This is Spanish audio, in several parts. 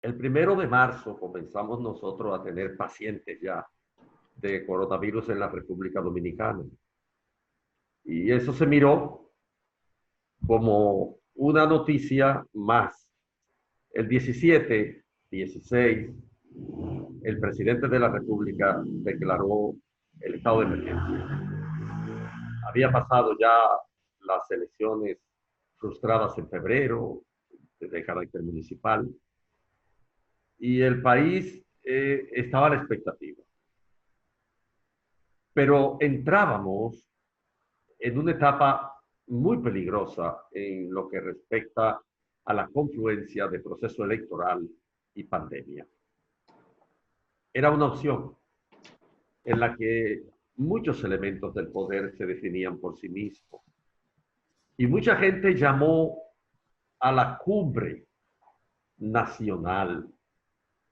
El 1 de marzo comenzamos nosotros a tener pacientes ya de coronavirus en la República Dominicana. Y eso se miró como una noticia más. El 17, 16, el presidente de la República declaró el estado de emergencia. Había pasado ya las elecciones frustradas en febrero de carácter municipal y el país estaba a la expectativa. Pero entrábamos en una etapa muy peligrosa en lo que respecta a la confluencia de proceso electoral y pandemia. Era una opción en la que muchos elementos del poder se definían por sí mismos. Y mucha gente llamó a la cumbre nacional,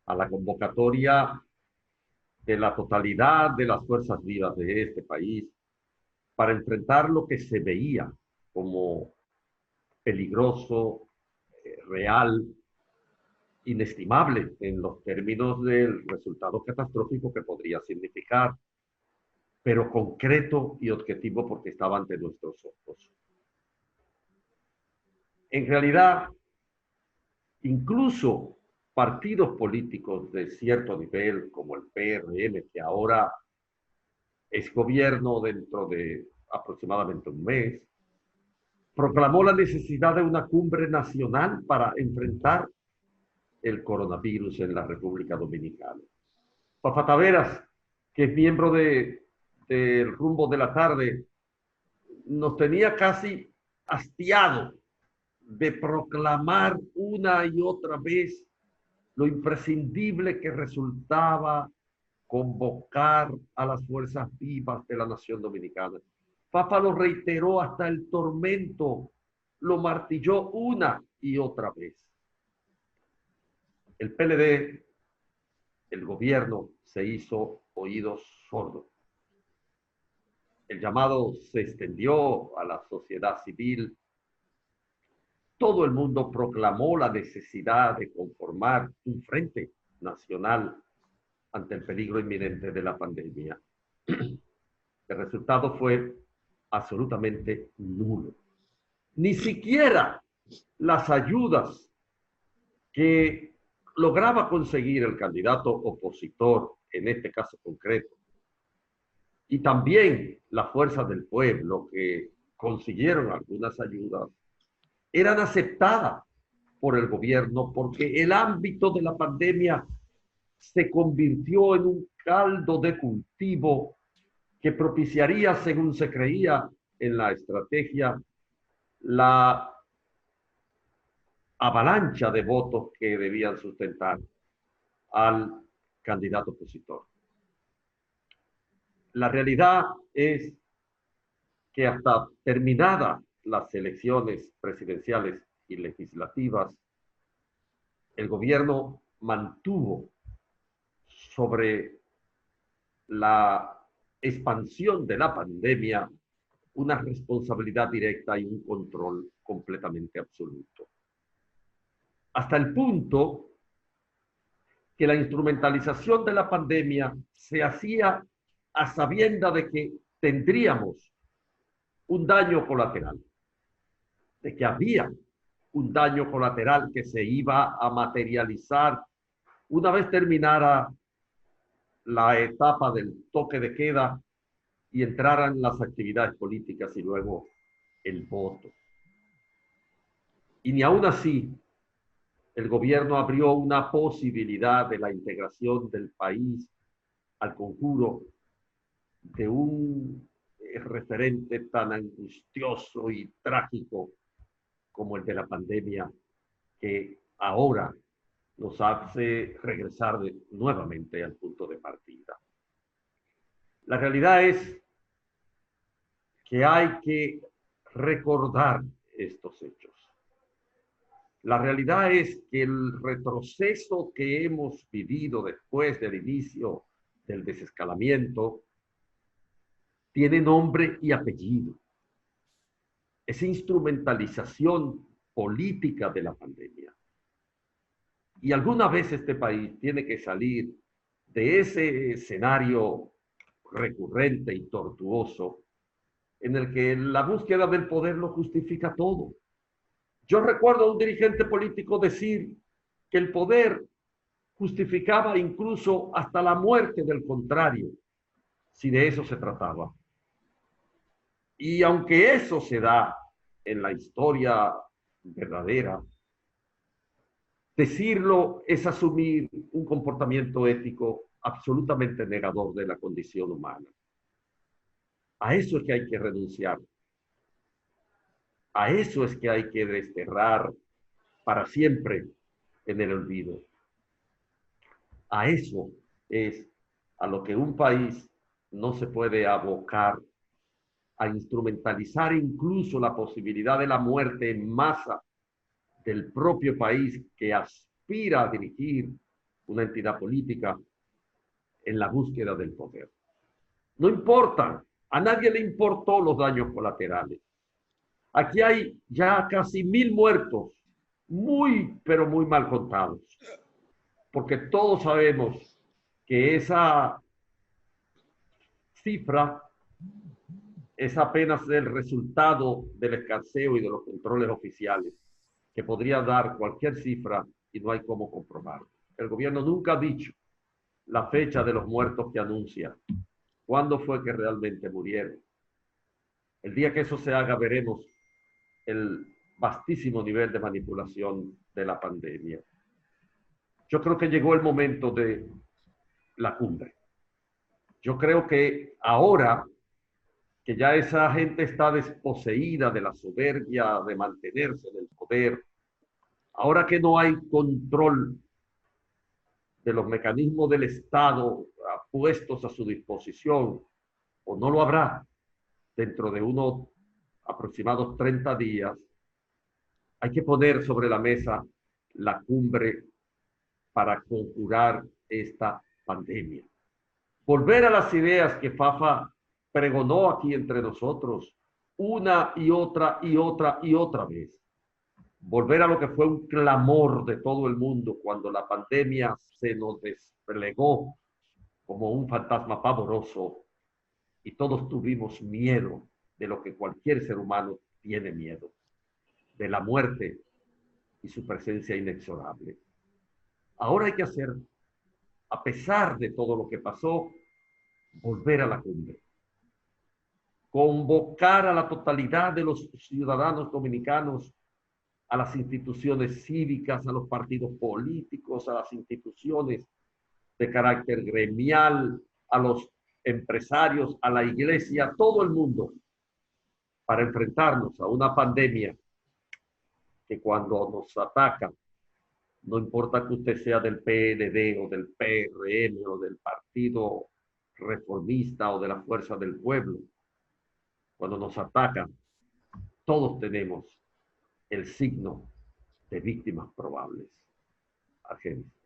a la convocatoria de la totalidad de las fuerzas vivas de este país para enfrentar lo que se veía como peligroso, real, inestimable en los términos del resultado catastrófico que podría significar, pero concreto y objetivo porque estaba ante nuestros ojos. En realidad, incluso partidos políticos de cierto nivel, como el PRM, que ahora es gobierno dentro de aproximadamente un mes, proclamó la necesidad de una cumbre nacional para enfrentar el coronavirus en la República Dominicana. Fafa Taveras, que es miembro del Rumbo de la Tarde, nos tenía casi hastiado de proclamar una y otra vez lo imprescindible que resultaba convocar a las fuerzas vivas de la nación dominicana. Fafa lo reiteró hasta el tormento, lo martilló una y otra vez. El PLD, el gobierno, se hizo oídos sordos. El llamado se extendió a la sociedad civil. Todo el mundo proclamó la necesidad de conformar un frente nacional ante el peligro inminente de la pandemia. El resultado fue absolutamente nulo. Ni siquiera las ayudas que lograba conseguir el candidato opositor, en este caso concreto, y también la fuerza del pueblo que consiguieron algunas ayudas, eran aceptadas por el gobierno porque el ámbito de la pandemia se convirtió en un caldo de cultivo que propiciaría, según se creía en la estrategia, la avalancha de votos que debían sustentar al candidato opositor. La realidad es que hasta terminadas las elecciones presidenciales y legislativas, el gobierno mantuvo sobre la expansión de la pandemia una responsabilidad directa y un control completamente absoluto. Hasta el punto que la instrumentalización de la pandemia se hacía a sabienda de que tendríamos un daño colateral, de que había un daño colateral que se iba a materializar una vez terminara la etapa del toque de queda y entraran las actividades políticas y luego el voto. Y ni aún así el gobierno abrió una posibilidad de la integración del país al conjuro de un referente tan angustioso y trágico como el de la pandemia, que ahora nos hace regresar nuevamente al punto de partida. La realidad es que hay que recordar estos hechos. La realidad es que el retroceso que hemos vivido después del inicio del desescalamiento tiene nombre y apellido. Esa instrumentalización política de la pandemia. Y alguna vez este país tiene que salir de ese escenario recurrente y tortuoso en el que la búsqueda del poder lo justifica todo. Yo recuerdo a un dirigente político decir que el poder justificaba incluso hasta la muerte del contrario, si de eso se trataba. Y aunque eso se da en la historia verdadera, decirlo es asumir un comportamiento ético absolutamente negador de la condición humana. A eso es que hay que renunciar. A eso es que hay que desterrar para siempre en el olvido. A eso es a lo que un país no se puede abocar, a instrumentalizar incluso la posibilidad de la muerte en masa del propio país que aspira a dirigir una entidad política en la búsqueda del poder. No importa, a nadie le importó los daños colaterales. Aquí hay ya casi 1000 muertos, muy, pero muy mal contados, porque todos sabemos que esa cifra es apenas el resultado del escanseo y de los controles oficiales, que podría dar cualquier cifra y no hay cómo comprobarlo. El gobierno nunca ha dicho la fecha de los muertos que anuncia. ¿Cuándo fue que realmente murieron? El día que eso se haga, veremos el vastísimo nivel de manipulación de la pandemia. Yo creo que llegó el momento de la cumbre. Yo creo que ahora que ya esa gente está desposeída de la soberbia de mantenerse en el poder, ahora que no hay control de los mecanismos del Estado puestos a su disposición, o no lo habrá dentro de unos aproximados 30 días, hay que poner sobre la mesa la cumbre para conjurar esta pandemia. Volver a las ideas que Fafa pregonó aquí entre nosotros una y otra y otra y otra vez. Volver a lo que fue un clamor de todo el mundo cuando la pandemia se nos desplegó como un fantasma pavoroso y todos tuvimos miedo de lo que cualquier ser humano tiene miedo, de la muerte y su presencia inexorable. Ahora hay que hacer, a pesar de todo lo que pasó, volver a la cumbre, convocar a la totalidad de los ciudadanos dominicanos, a las instituciones cívicas, a los partidos políticos, a las instituciones de carácter gremial, a los empresarios, a la iglesia, a todo el mundo, para enfrentarnos a una pandemia que cuando nos ataca, no importa que usted sea del PLD o del PRM o del Partido Reformista o de la Fuerza del Pueblo, cuando nos atacan, todos tenemos el signo de víctimas probables. Argenis.